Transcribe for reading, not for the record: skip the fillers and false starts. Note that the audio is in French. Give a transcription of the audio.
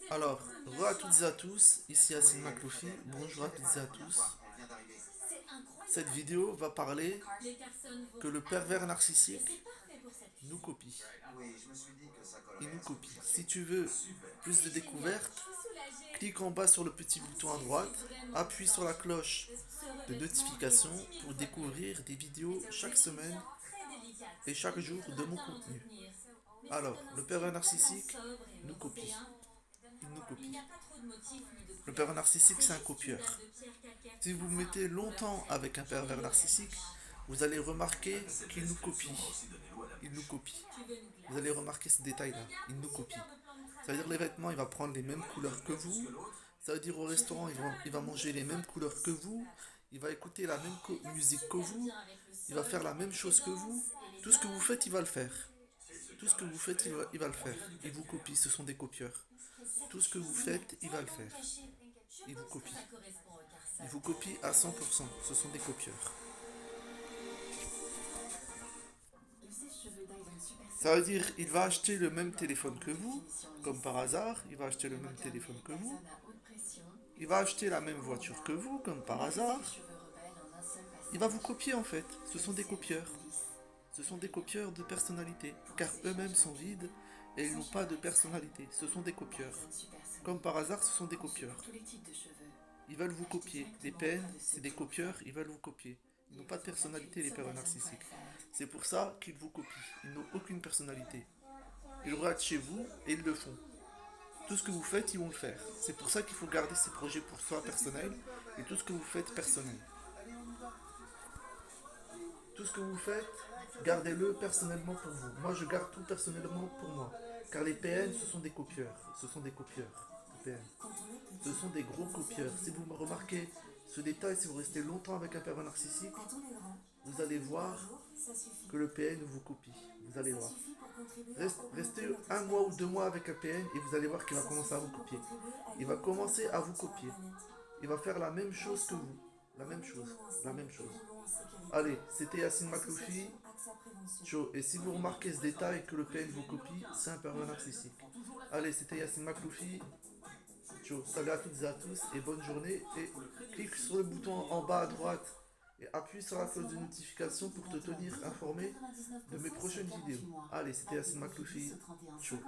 Alors, bonjour à toutes et à tous, ici Yacine Makloufi, bonjour à toutes et à tous. Cette vidéo va parler que le pervers narcissique nous copie. Il nous copie. Si tu veux plus de découvertes, clique en bas sur le petit bouton à droite, appuie sur la cloche de notification pour découvrir des vidéos chaque semaine et chaque jour de mon contenu. Alors, le pervers narcissique nous copie. Il nous copie. Le pervers narcissique, c'est un copieur. Si vous mettez longtemps avec un pervers narcissique, vous allez remarquer qu'il nous copie. Il nous copie. Vous allez remarquer ce détail-là. Il nous copie. Ça veut dire les vêtements, il va prendre les mêmes couleurs que vous. Ça veut dire au restaurant, il va manger les mêmes couleurs que vous. Il va écouter la même musique que vous. Il va faire la même chose que vous. Tout ce que vous faites, il va le faire. Tout ce que vous faites, il va le faire. Il vous copie, ce sont des copieurs. Tout ce que vous faites, il va le faire. Il vous copie. Il vous copie à 100%. Ce sont des copieurs. Ça veut dire il va acheter le même téléphone que vous, comme par hasard, il va acheter le même téléphone que vous. Il va acheter la même voiture que vous, comme par hasard. Il va vous copier en fait. Ce sont des copieurs. Ce sont des copieurs de personnalité, car eux-mêmes sont vides et ils n'ont pas de personnalité. Ce sont des copieurs. Comme par hasard, ce sont des copieurs. Ils veulent vous copier. Les peines, c'est des copieurs, ils veulent vous copier. Ils n'ont pas de personnalité, les pervers narcissiques. C'est pour ça qu'ils vous copient. Ils n'ont aucune personnalité. Ils regardent chez vous et ils le font. Tout ce que vous faites, ils vont le faire. C'est pour ça qu'il faut garder ces projets pour soi personnel et tout ce que vous faites personnel. Tout ce que vous faites, gardez-le personnellement pour vous. Moi, je garde tout personnellement pour moi. Car les PN, ce sont des copieurs. Ce sont des copieurs. Les PN. Ce sont des gros copieurs. Si vous me remarquez ce détail, si vous restez longtemps avec un pervers narcissique, vous allez voir que le PN vous copie. Vous allez voir. Restez un mois ou 2 mois avec un PN et vous allez voir qu'il va commencer à vous copier. Il va commencer à vous copier. Il va faire la même chose que vous. La même chose. La même chose. Allez, c'était Yacine Makloufi. Ciao. Et si vous remarquez ce détail que le PN vous copie, c'est un pervers narcissique. Allez, c'était Yacine Makloufi. Ciao. Salut à toutes et à tous et bonne journée. Et clique sur le bouton en bas à droite et appuie sur la cloche de notification pour te tenir informé de mes prochaines vidéos. Allez, c'était Yacine Makloufi. Ciao.